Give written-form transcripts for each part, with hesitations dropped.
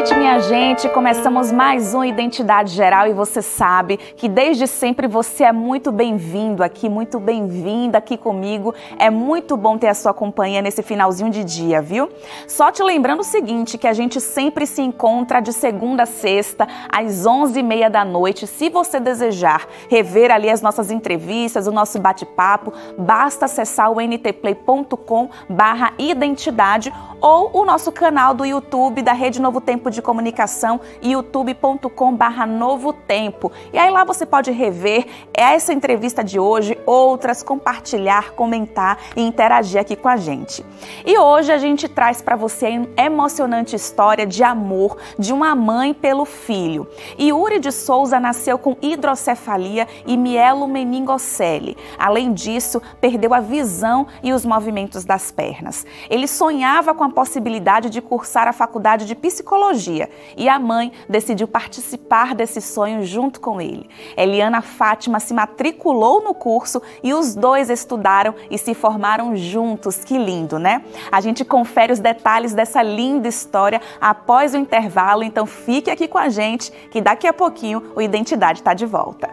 noite, minha gente. Começamos mais um Identidade Geral e você sabe que desde sempre você é muito bem-vindo aqui, muito bem-vinda aqui comigo. É muito bom ter a sua companhia nesse finalzinho de dia, viu? Só te lembrando o seguinte, que a gente sempre se encontra de segunda a sexta, às 11h30 da noite. Se você desejar rever ali as nossas entrevistas, o nosso bate-papo, basta acessar o ntplay.com/identidade ou o nosso canal do YouTube da Rede Novo Tempo de Comunicação, youtube.com/Novo Tempo. E aí lá você pode rever essa entrevista de hoje, outras, compartilhar, comentar e interagir aqui com a gente. E hoje a gente traz para você a emocionante história de amor de uma mãe pelo filho. Yuri de Souza nasceu com hidrocefalia e mielomeningocele. Além disso, perdeu a visão e os movimentos das pernas. Ele sonhava com a possibilidade de cursar a faculdade de psicologia e a mãe decidiu participar desse sonho junto com ele. Eliana Fátima se matriculou no curso e os dois estudaram e se formaram juntos. Que lindo, né? A gente confere os detalhes dessa linda história após o intervalo, então fique aqui com a gente que daqui a pouquinho o Identidade está de volta.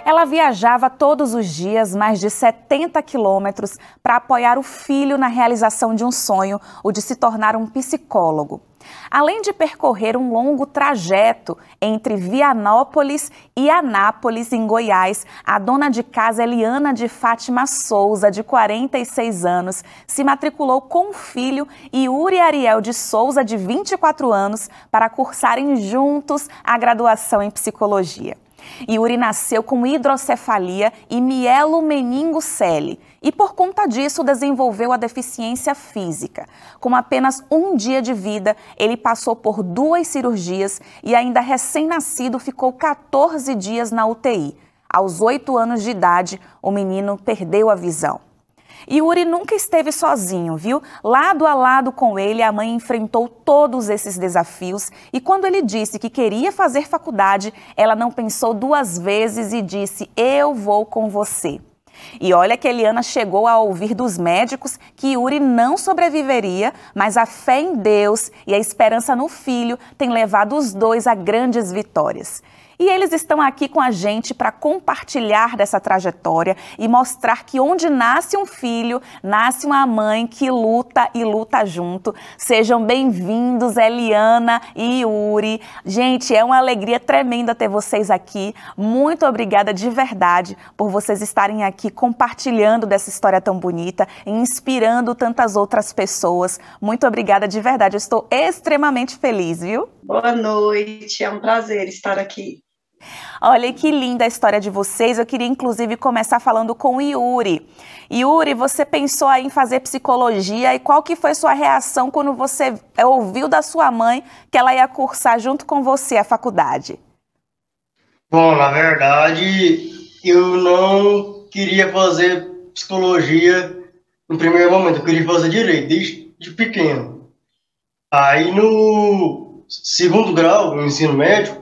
Ela viajava todos os dias mais de 70 quilômetros para apoiar o filho na realização de um sonho, o de se tornar um psicólogo. Além de percorrer um longo trajeto entre Vianópolis e Anápolis, em Goiás, a dona de casa Eliana de Fátima Souza, de 46 anos, se matriculou com o filho Yuri Ariel de Souza, de 24 anos, para cursarem juntos a graduação em psicologia. Yuri nasceu com hidrocefalia e mielomeningocele e, por conta disso, desenvolveu a deficiência física. Com apenas um dia de vida, ele passou por 2 cirurgias e, ainda recém-nascido, ficou 14 dias na UTI. Aos 8 anos de idade, o menino perdeu a visão. Yuri nunca esteve sozinho, viu? Lado a lado com ele, a mãe enfrentou todos esses desafios e quando ele disse que queria fazer faculdade, ela não pensou 2 vezes e disse: "Eu vou com você". E olha que Eliana chegou a ouvir dos médicos que Yuri não sobreviveria, mas a fé em Deus e a esperança no filho tem levado os dois a grandes vitórias. E eles estão aqui com a gente para compartilhar dessa trajetória e mostrar que onde nasce um filho, nasce uma mãe que luta e luta junto. Sejam bem-vindos, Eliana e Yuri. Gente, é uma alegria tremenda ter vocês aqui. Muito obrigada de verdade por vocês estarem aqui compartilhando dessa história tão bonita e inspirando tantas outras pessoas. Muito obrigada de verdade, eu estou extremamente feliz, viu? Boa noite, é um prazer estar aqui. Olha que linda a história de vocês. Eu queria inclusive começar falando com o Yuri. Yuri, você pensou aí em fazer psicologia e qual que foi sua reação quando você ouviu da sua mãe que ela ia cursar junto com você a faculdade? Bom, na verdade, eu não queria fazer psicologia no primeiro momento, eu queria fazer direito, desde pequeno. Aí no segundo grau, no ensino médio,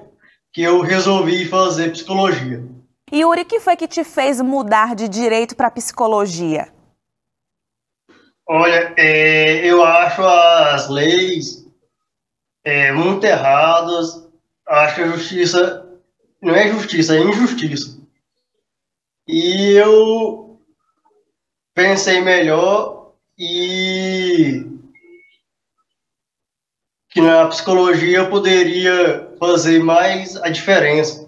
que eu resolvi fazer psicologia. Yuri, o que foi que te fez mudar de direito para psicologia? Olha, eu acho as leis muito erradas, acho que a justiça não é justiça, é injustiça. E eu pensei melhor e que na psicologia eu poderia fazer mais a diferença.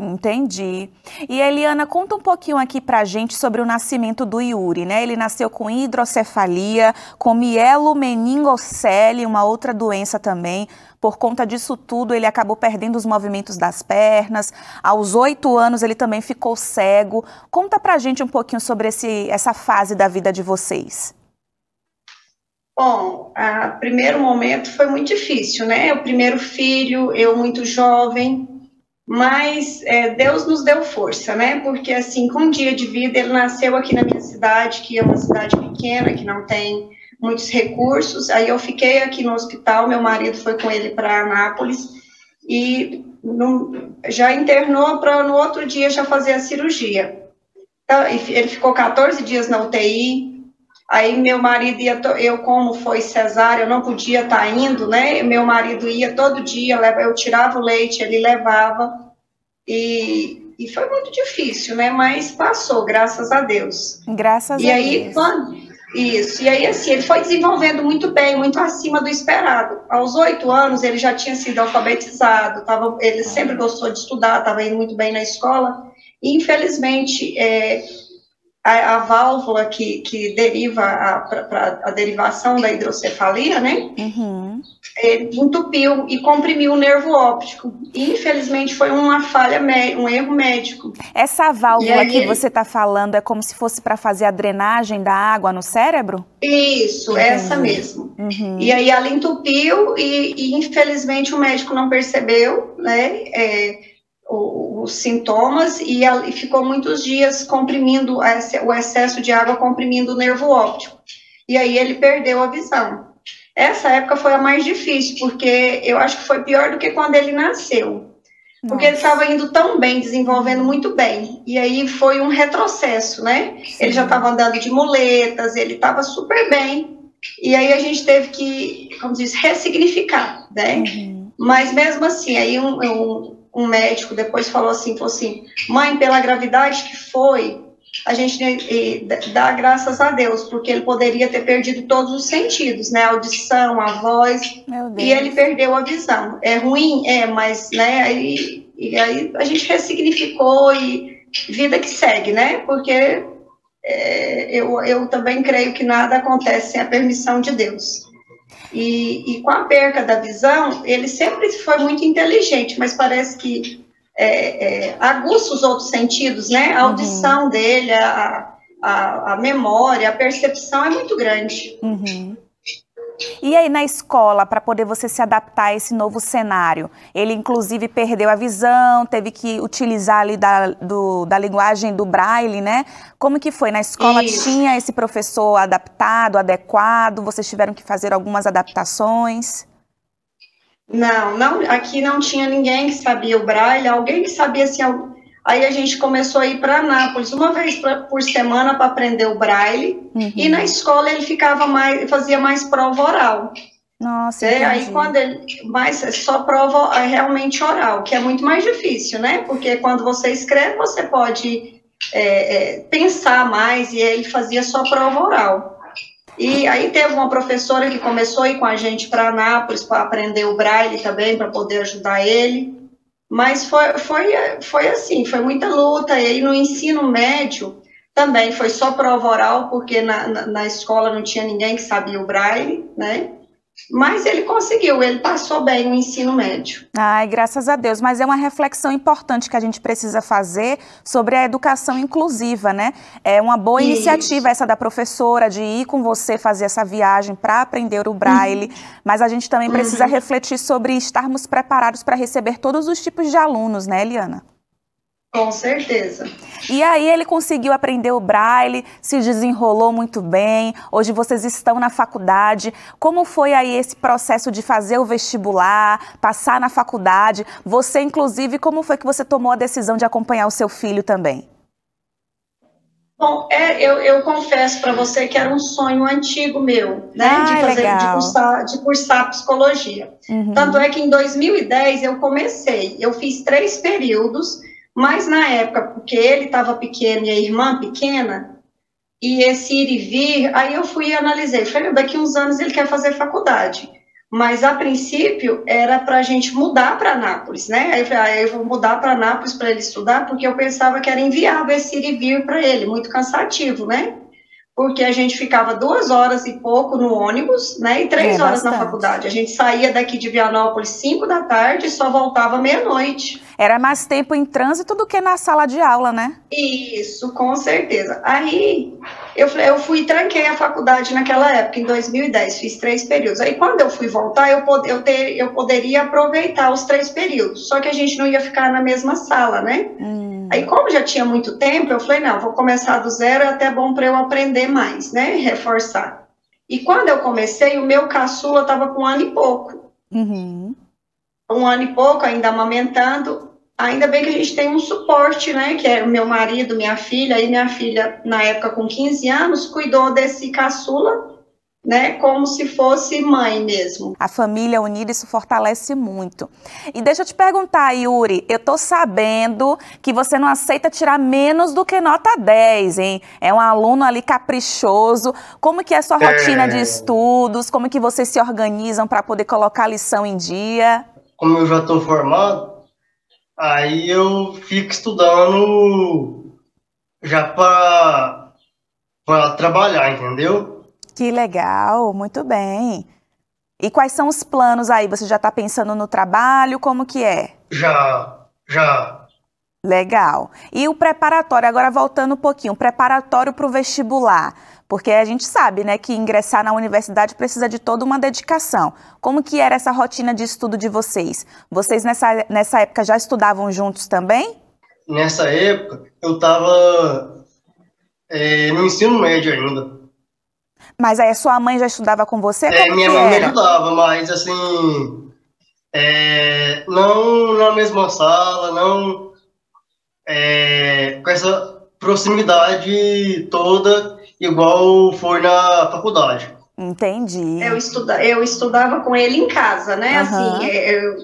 Entendi. E Eliana, conta um pouquinho aqui pra gente sobre o nascimento do Yuri, né? Ele nasceu com hidrocefalia, com mielomeningocele, uma outra doença também. Por conta disso tudo, ele acabou perdendo os movimentos das pernas. Aos 8 anos, ele também ficou cego. Conta pra gente um pouquinho sobre essa fase da vida de vocês. Bom, o primeiro momento foi muito difícil, né? O primeiro filho, eu muito jovem, mas Deus nos deu força, né? Porque assim, com um dia de vida, ele nasceu aqui na minha cidade, que é uma cidade pequena, que não tem muitos recursos. Aí eu fiquei aqui no hospital, meu marido foi com ele para Anápolis, e já internou para no outro dia já fazer a cirurgia. Então, ele ficou 14 dias na UTI. Aí meu marido ia, eu como foi cesárea, eu não podia estar indo, né? Meu marido ia todo dia, eu tirava o leite, ele levava, e foi muito difícil, né? Mas passou, graças a Deus. Graças a Deus. E aí assim, ele foi desenvolvendo muito bem, muito acima do esperado. Aos 8 anos ele já tinha sido alfabetizado, ele sempre gostou de estudar, estava indo muito bem na escola, e infelizmente a válvula que deriva para a derivação da hidrocefalia, né? Uhum. Ele entupiu e comprimiu o nervo óptico. E, infelizmente, foi uma falha, um erro médico. Essa válvula que você está falando é como se fosse para fazer a drenagem da água no cérebro? Isso, entendi. Essa mesmo. Uhum. E aí ela entupiu e, infelizmente, o médico não percebeu, né? Os sintomas e ficou muitos dias comprimindo, o excesso de água comprimindo o nervo óptico. E aí ele perdeu a visão. Essa época foi a mais difícil, porque eu acho que foi pior do que quando ele nasceu. Porque ele estava indo tão bem, desenvolvendo muito bem. E aí foi um retrocesso, né? Sim. Ele já estava andando de muletas, ele estava super bem. E aí a gente teve que, como diz, ressignificar, né? Uhum. Mas mesmo assim, aí um médico depois falou assim, mãe, pela gravidade que foi, a gente dá graças a Deus, porque ele poderia ter perdido todos os sentidos, né, a audição, a voz, e ele perdeu a visão. É ruim? Mas, né, e aí a gente ressignificou e vida que segue, né, porque eu também creio que nada acontece sem a permissão de Deus. E com a perca da visão, ele sempre foi muito inteligente, mas parece que aguça os outros sentidos, né? A audição dele, a memória, a percepção é muito grande. Uhum. E aí na escola, para poder você se adaptar a esse novo cenário, ele inclusive perdeu a visão, teve que utilizar ali da linguagem do Braille, né? Como que foi? Na escola tinha esse professor adaptado, adequado? Vocês tiveram que fazer algumas adaptações? Não, aqui não tinha ninguém que sabia o Braille, alguém que sabia assim. Aí a gente começou a ir para Anápolis uma vez por semana para aprender o Braille. Uhum. E na escola ele fazia mais prova oral. Nossa, aí quando só prova realmente oral, que é muito mais difícil, né? Porque quando você escreve, você pode pensar mais, e ele fazia só prova oral. E aí teve uma professora que começou a ir com a gente para Anápolis para aprender o Braille também, para poder ajudar ele. Mas foi assim, foi muita luta. E aí no ensino médio também foi só prova oral, porque na escola não tinha ninguém que sabia o Braille, né? Mas ele conseguiu, ele passou bem no ensino médio. Ai, graças a Deus. Mas é uma reflexão importante que a gente precisa fazer sobre a educação inclusiva, né? É uma boa iniciativa essa da professora, de ir com você fazer essa viagem para aprender o Braille. Mas a gente também precisa refletir sobre estarmos preparados para receber todos os tipos de alunos, né, Eliana? Com certeza. E aí ele conseguiu aprender o Braille, se desenrolou muito bem, hoje vocês estão na faculdade. Como foi aí esse processo de fazer o vestibular, passar na faculdade? Você, inclusive, como foi que você tomou a decisão de acompanhar o seu filho também? Bom, eu confesso para você que era um sonho antigo meu, né, de cursar psicologia. Uhum. Tanto é que em 2010 eu fiz 3 períodos, mas na época, porque ele estava pequeno e a irmã pequena, e esse ir e vir, aí eu fui e analisei. Falei, daqui uns anos ele quer fazer faculdade. Mas, a princípio, era para a gente mudar para Anápolis, né? Aí eu falei, eu vou mudar para Anápolis para ele estudar, porque eu pensava que era inviável esse ir e vir para ele, muito cansativo, né? Porque a gente ficava 2 horas e pouco no ônibus, né? E 3 horas na faculdade. A gente saía daqui de Vianópolis 5 da tarde e só voltava meia-noite. Era mais tempo em trânsito do que na sala de aula, né? Isso, com certeza. Aí, eu fui e tranquei a faculdade naquela época, em 2010, fiz 3 períodos. Aí, quando eu fui voltar, eu poderia aproveitar os 3 períodos, só que a gente não ia ficar na mesma sala, né? Aí, como já tinha muito tempo, eu falei, não, vou começar do zero, é até bom para eu aprender mais, né? Reforçar. E quando eu comecei, o meu caçula estava com 1 ano e pouco. Uhum. um ano e pouco, ainda amamentando. Ainda bem que a gente tem um suporte, né, que é o meu marido, minha filha, e minha filha, na época com 15 anos, cuidou desse caçula, né, como se fosse mãe mesmo. A família unida, isso fortalece muito. E deixa eu te perguntar, Yuri, eu tô sabendo que você não aceita tirar menos do que nota 10, hein? É um aluno ali caprichoso. Como que é a sua rotina de estudos? Como que vocês se organizam para poder colocar a lição em dia? Como eu já estou formado, aí eu fico estudando já para trabalhar, entendeu? Que legal, muito bem. E quais são os planos aí? Você já está pensando no trabalho? Como que é? Já. Legal. E o preparatório, agora voltando um pouquinho, o preparatório para o vestibular. Porque a gente sabe, né, que ingressar na universidade precisa de toda uma dedicação. Como que era essa rotina de estudo de vocês? Vocês nessa época já estudavam juntos também? Nessa época, eu estava no ensino médio ainda. Mas aí a sua mãe já estudava com você? Como Minha que mãe me era? ajudava, mas assim, não na mesma sala, não com essa proximidade toda, igual foi na faculdade. Entendi. Eu estudava com ele em casa, né? Assim, eu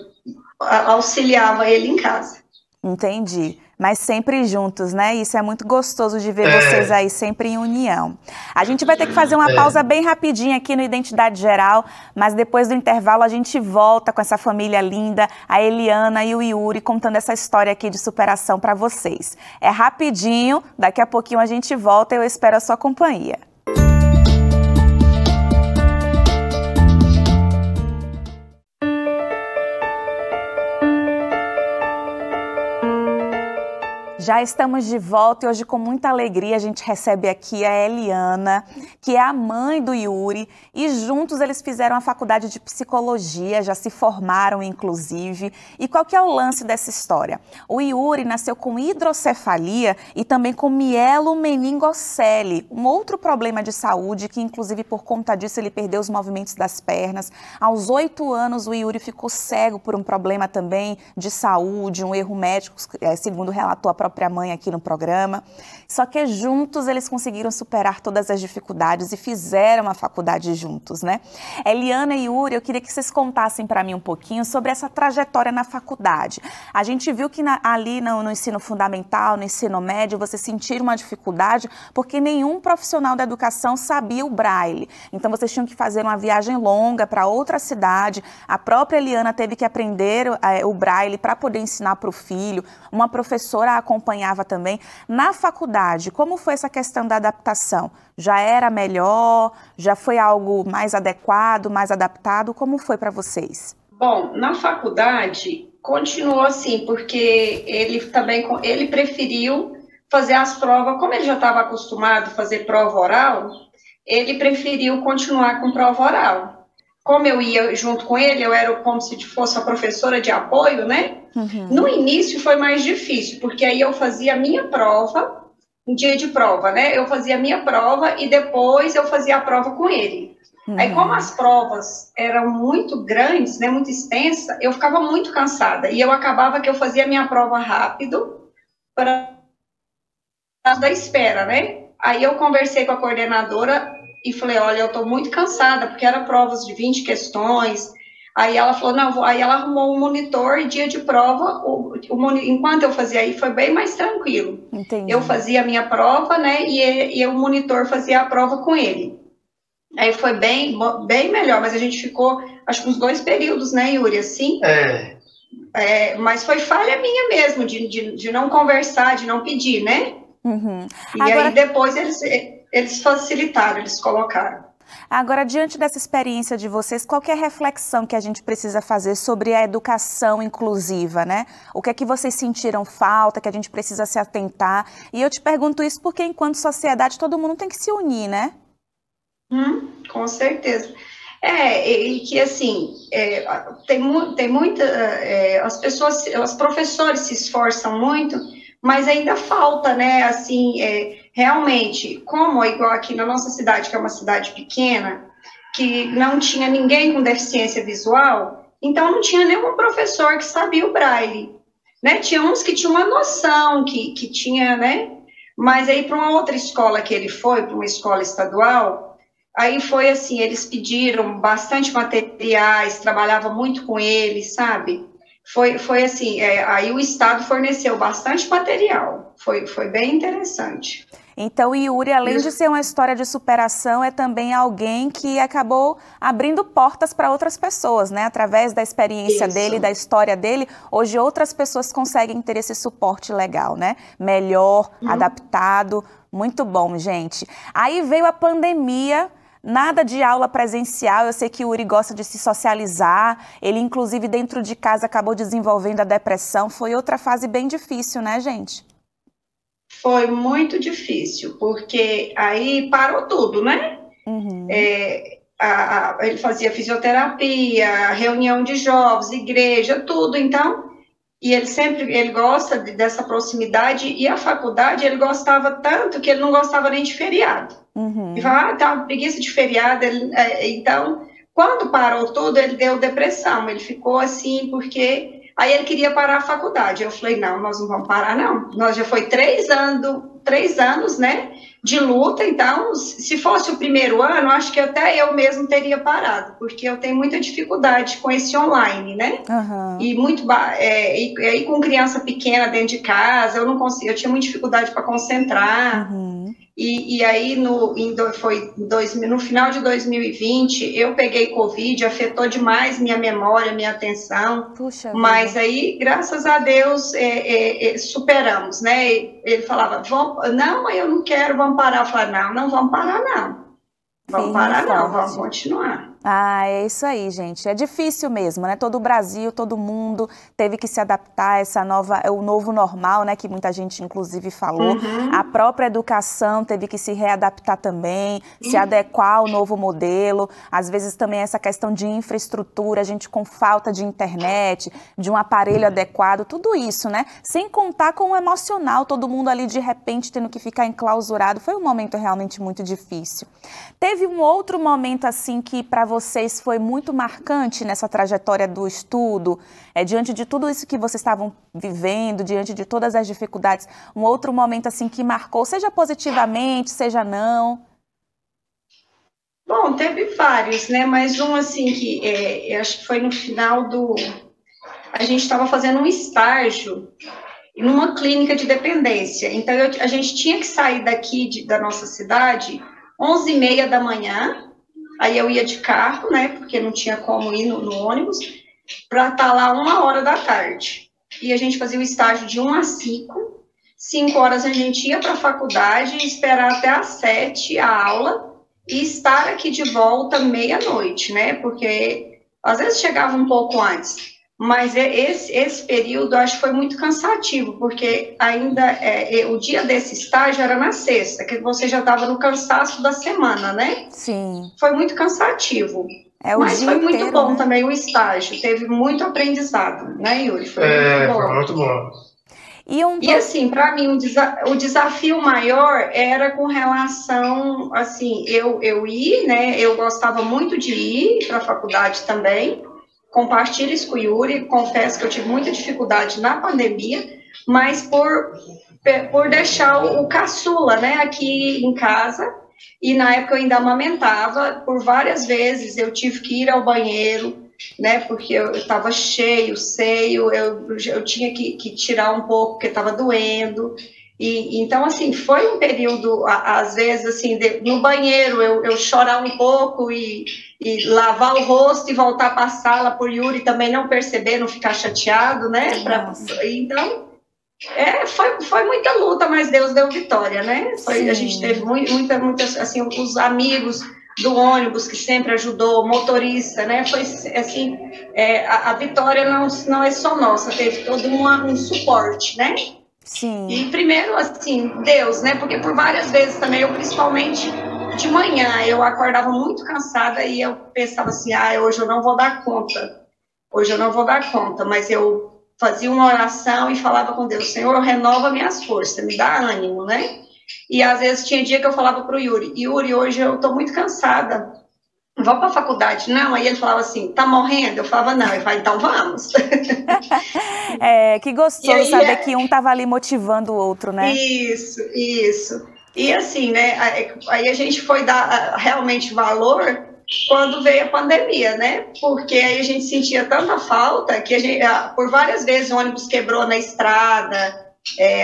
auxiliava ele em casa. Entendi. Mas sempre juntos, né? Isso é muito gostoso de ver vocês aí sempre em união. A gente vai ter que fazer uma pausa bem rapidinha aqui no Identidade Geral, mas depois do intervalo a gente volta com essa família linda, a Eliana e o Yuri, contando essa história aqui de superação para vocês. É rapidinho, daqui a pouquinho a gente volta e eu espero a sua companhia. Já estamos de volta e hoje com muita alegria a gente recebe aqui a Eliana, que é a mãe do Yuri, e juntos eles fizeram a faculdade de psicologia, já se formaram inclusive. E qual que é o lance dessa história? O Yuri nasceu com hidrocefalia e também com mielomeningocele, um outro problema de saúde que inclusive por conta disso ele perdeu os movimentos das pernas. Aos 8 anos o Yuri ficou cego por um problema também de saúde, um erro médico, segundo relatou a própria mãe aqui no programa. Só que juntos eles conseguiram superar todas as dificuldades e fizeram a faculdade juntos, né? Eliana e Yuri, eu queria que vocês contassem para mim um pouquinho sobre essa trajetória na faculdade. A gente viu que ali no ensino fundamental, no ensino médio, vocês sentiram uma dificuldade porque nenhum profissional da educação sabia o braille. Então vocês tinham que fazer uma viagem longa para outra cidade. A própria Eliana teve que aprender o braille para poder ensinar para o filho. Uma professora acompanhava também. Na faculdade, como foi essa questão da adaptação? Já era melhor? Já foi algo mais adequado, mais adaptado? Como foi para vocês? Bom, na faculdade continuou assim, porque ele preferiu fazer as provas, como ele já estava acostumado a fazer prova oral, ele preferiu continuar com prova oral. Como eu ia junto com ele, eu era como se fosse a professora de apoio, né? Uhum. No início foi mais difícil, porque aí eu fazia a minha prova, um dia de prova, né? Eu fazia a minha prova e depois eu fazia a prova com ele. Uhum. Aí, como as provas eram muito grandes, né, muito extensas, eu ficava muito cansada. E eu acabava que eu fazia a minha prova rápido para da espera, né? Aí eu conversei com a coordenadora e falei, olha, eu estou muito cansada, porque eram provas de 20 questões. Aí ela falou, não, aí ela arrumou um monitor e dia de prova, enquanto eu fazia aí, foi bem mais tranquilo. Entendi. Eu fazia a minha prova, né, e o monitor fazia a prova com ele. Aí foi bem melhor, mas a gente ficou, acho que uns 2 períodos, né, Yuri, assim? Mas foi falha minha mesmo, de não conversar, de não pedir, né? Uhum. E agora, aí depois eles facilitaram, eles colocaram. Agora, diante dessa experiência de vocês, qual que é a reflexão que a gente precisa fazer sobre a educação inclusiva, né? O que é que vocês sentiram falta, que a gente precisa se atentar? E eu te pergunto isso porque, enquanto sociedade, todo mundo tem que se unir, né? Com certeza. E que, assim, tem muita... os professores se esforçam muito, mas ainda falta, né, assim, realmente, como igual aqui na nossa cidade, que é uma cidade pequena, que não tinha ninguém com deficiência visual, então não tinha nenhum professor que sabia o braille, né? Tinha uns que tinham uma noção, que tinha, né? Mas aí para uma outra escola que ele foi, para uma escola estadual, aí foi assim, eles pediram bastante materiais, trabalhava muito com eles, sabe? Foi assim, aí o Estado forneceu bastante material, foi bem interessante. Então, Yuri, além de ser uma história de superação, é também alguém que acabou abrindo portas para outras pessoas, né? Através da experiência dele, da história dele, hoje outras pessoas conseguem ter esse suporte legal, né? Melhor, adaptado, muito bom, gente. Aí veio a pandemia. Nada de aula presencial, eu sei que o Yuri gosta de se socializar, ele inclusive dentro de casa acabou desenvolvendo a depressão, foi outra fase bem difícil, né, gente? Foi muito difícil, porque aí parou tudo, né? Ele fazia fisioterapia, reunião de jovens, igreja, tudo, então, e ele gosta dessa proximidade, e a faculdade ele gostava tanto que ele não gostava nem de feriado. Ele falava, tá uma preguiça de feriado, então, quando parou tudo, ele deu depressão, ele ficou assim, porque aí ele queria parar a faculdade. Eu falei, não, nós não vamos parar, não. Nós já foi 3 anos, né, de luta, então, se fosse o primeiro ano, acho que até eu mesmo teria parado, porque eu tenho muita dificuldade com esse online, né, e aí com criança pequena dentro de casa, eu não conseguia, eu tinha muita dificuldade para concentrar, e aí no final de 2020, eu peguei Covid, afetou demais minha memória, minha atenção, mas aí, graças a Deus, superamos, né? Ele falava, não, mãe, eu não quero, vamos parar. Eu falava, não vamos parar, não. Vamos parar, não, vamos continuar. Ah, é isso aí, gente. É difícil mesmo, né? Todo o Brasil, todo mundo teve que se adaptar a essa o novo normal, né? Que muita gente, inclusive, falou. A própria educação teve que se readaptar também, se adequar ao novo modelo. Às vezes também essa questão de infraestrutura, a gente com falta de internet, de um aparelho adequado, tudo isso, né? Sem contar com o emocional, todo mundo ali de repente tendo que ficar enclausurado. Foi um momento realmente muito difícil. Teve um outro momento assim que para vocês foi muito marcante nessa trajetória do estudo, diante de tudo isso que vocês estavam vivendo, diante de todas as dificuldades, um outro momento assim que marcou, seja positivamente, seja não? Bom, teve vários, né, mas um assim que eu acho que foi no final a gente estava fazendo um estágio numa clínica de dependência, então a gente tinha que sair daqui da nossa cidade 11h30 da manhã, aí eu ia de carro, né, porque não tinha como ir no ônibus, para estar lá 1h da tarde. E a gente fazia o estágio de 1 às 5, 5 horas a gente ia para a faculdade, esperar até às 7 a aula, e estar aqui de volta meia-noite, né, porque às vezes chegava um pouco antes, mas esse período acho que foi muito cansativo, porque ainda o dia desse estágio era na sexta, que você já estava no cansaço da semana, né? Sim. Foi muito cansativo, mas foi muito inteiro, bom, né? também o estágio, teve muito aprendizado, né, Yuri? Foi muito bom. Foi muito bom. E assim, para mim, o desafio maior era com relação, assim, eu ir, né, eu gostava muito de ir para a faculdade também, compartilho isso com o Yuri, confesso que eu tive muita dificuldade na pandemia, mas por deixar o caçula, né, aqui em casa, e na época eu ainda amamentava, por várias vezes eu tive que ir ao banheiro, né, porque eu estava cheio, seio, eu tinha que tirar um pouco, porque estava doendo, e então, assim, foi um período, às vezes, assim, no banheiro eu chorar um pouco e lavar o rosto e voltar para a sala por Yuri também não perceber, não ficar chateado, né? Então, foi muita luta, mas Deus deu vitória, né? A gente teve muita, assim, os amigos do ônibus que sempre ajudou, motorista, né? Foi assim, a vitória não é só nossa, teve todo um suporte, né? Sim. E primeiro, assim, Deus, né? Porque por várias vezes também, eu principalmente de manhã, eu acordava muito cansada e eu pensava assim, hoje eu não vou dar conta. Hoje eu não vou dar conta, mas eu fazia uma oração e falava com Deus, Senhor, renova minhas forças, me dá ânimo, né? E às vezes tinha dia que eu falava pro Yuri, hoje eu tô muito cansada, vamos para a faculdade, não? Aí ele falava assim, tá morrendo? Eu falava, não. Ele falava, então vamos. Que gostoso aí, saber que um estava ali motivando o outro, né? Isso. E assim, né, aí a gente foi dar realmente valor quando veio a pandemia, né? Porque aí a gente sentia tanta falta que por várias vezes o ônibus quebrou na estrada,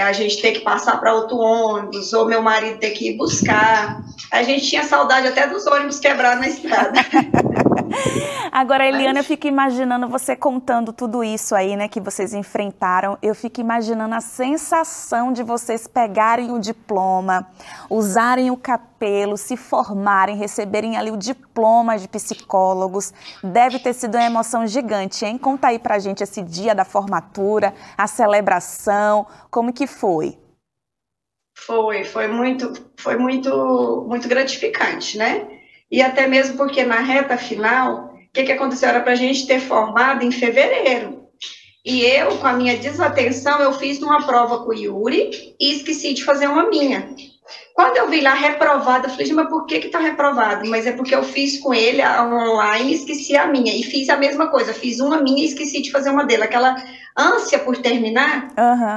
a gente ter que passar para outro ônibus, ou meu marido ter que ir buscar. A gente tinha saudade até dos ônibus quebrados na estrada. Agora, Eliana, eu fico imaginando você contando tudo isso aí, né, que vocês enfrentaram. Eu fico imaginando a sensação de vocês pegarem o diploma, usarem o capelo, se formarem, receberem ali o diploma de psicólogos. Deve ter sido uma emoção gigante, hein? Conta aí pra gente esse dia da formatura, a celebração, como que foi? Foi muito gratificante, né? E até mesmo porque na reta final, o que aconteceu? Era para a gente ter formado em fevereiro. E eu, com a minha desatenção, eu fiz uma prova com o Yuri e esqueci de fazer uma minha. Quando eu vi lá reprovada, eu falei, mas por que está reprovado? Mas é porque eu fiz com ele a online e esqueci a minha. E fiz a mesma coisa, fiz uma minha e esqueci de fazer uma dele. Aquela ânsia por terminar,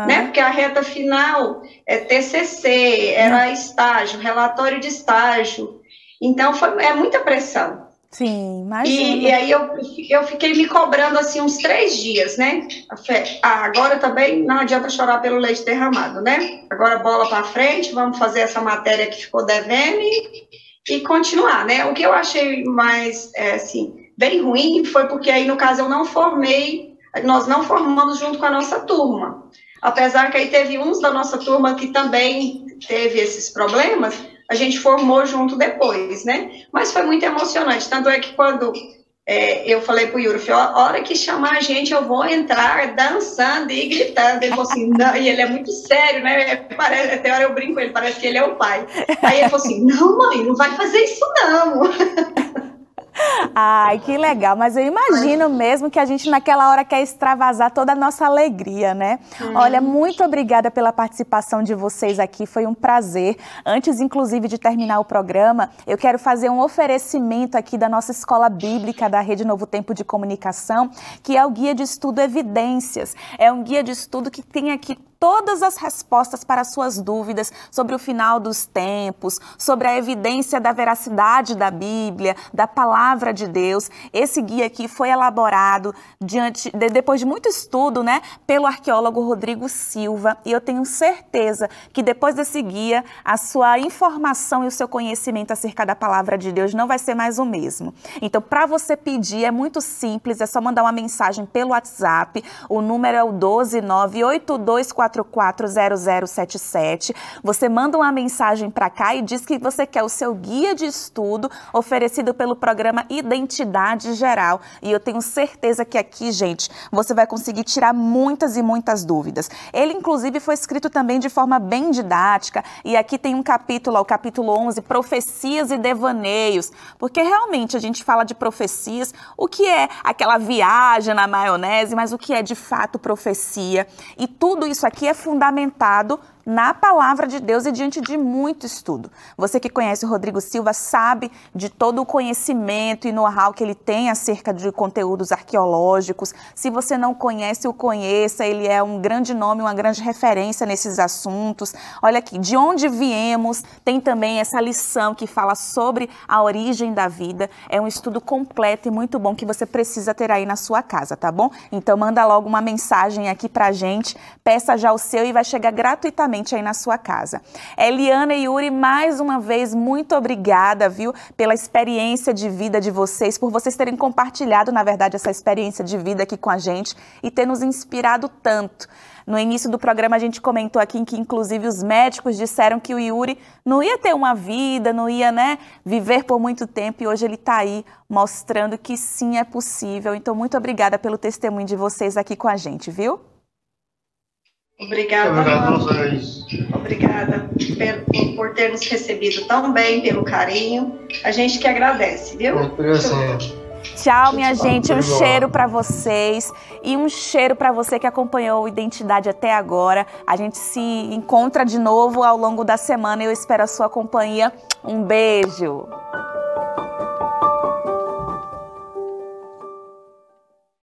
né? Porque a reta final é TCC, era estágio, relatório de estágio. Então, é muita pressão. Sim, imagina. E aí eu fiquei me cobrando, assim, uns 3 dias, né? Agora também não adianta chorar pelo leite derramado, né? Agora bola para frente, vamos fazer essa matéria que ficou devendo e continuar, né? O que eu achei mais, assim, bem ruim foi porque aí, no caso, nós não formamos junto com a nossa turma. Apesar que aí teve uns da nossa turma que também teve esses problemas, a gente formou junto depois, né? Mas foi muito emocionante. Tanto é que quando eu falei pro Yuri, a hora que chamar a gente, eu vou entrar dançando e gritando. Ele falou assim, não, e ele é muito sério, né? Até hora eu brinco com ele, parece que ele é o pai. Aí ele falou assim, não, mãe, não vai fazer isso não. Ai, que legal, mas eu imagino mesmo que a gente naquela hora quer extravasar toda a nossa alegria, né? Olha, muito obrigada pela participação de vocês aqui, foi um prazer. Antes, inclusive, de terminar o programa, eu quero fazer um oferecimento aqui da nossa escola bíblica da Rede Novo Tempo de Comunicação, que é o Guia de Estudo Evidências. É um guia de estudo que tem aqui todas as respostas para as suas dúvidas sobre o final dos tempos, sobre a evidência da veracidade da Bíblia, da palavra de Deus. Esse guia aqui foi elaborado depois de muito estudo, né, pelo arqueólogo Rodrigo Silva, e eu tenho certeza que depois desse guia, a sua informação e o seu conhecimento acerca da palavra de Deus não vai ser mais o mesmo. Então, para você pedir, é muito simples, é só mandar uma mensagem pelo WhatsApp, o número é o 12982440077. Você manda uma mensagem para cá e diz que você quer o seu guia de estudo oferecido pelo programa Identidade Geral. E eu tenho certeza que aqui, gente, você vai conseguir tirar muitas e muitas dúvidas. Ele, inclusive, foi escrito também de forma bem didática. E aqui tem um capítulo, o capítulo 11, Profecias e Devaneios. Porque realmente a gente fala de profecias, o que é aquela viagem na maionese, mas o que é de fato profecia. E tudo isso aqui é fundamentado na palavra de Deus e diante de muito estudo. Você que conhece o Rodrigo Silva sabe de todo o conhecimento e know-how que ele tem acerca de conteúdos arqueológicos. Se você não conhece, o conheça. Ele é um grande nome, uma grande referência nesses assuntos. Olha aqui, de onde viemos, tem também essa lição que fala sobre a origem da vida. É um estudo completo e muito bom que você precisa ter aí na sua casa, tá bom? Então manda logo uma mensagem aqui pra gente, peça já o seu e vai chegar gratuitamente aí na sua casa. Eliana e Yuri, mais uma vez, muito obrigada, viu, pela experiência de vida de vocês, por vocês terem compartilhado, na verdade, essa experiência de vida aqui com a gente e ter nos inspirado tanto. No início do programa a gente comentou aqui que, inclusive, os médicos disseram que o Yuri não ia ter uma vida, não ia, né, viver por muito tempo, e hoje ele está aí mostrando que sim, é possível. Então, muito obrigada pelo testemunho de vocês aqui com a gente, viu? Obrigada, obrigada por ter nos recebido tão bem, pelo carinho. A gente que agradece, viu? Tchau, minha gente. Um cheiro para vocês e um cheiro para você que acompanhou o Identidade até agora. A gente se encontra de novo ao longo da semana e eu espero a sua companhia. Um beijo.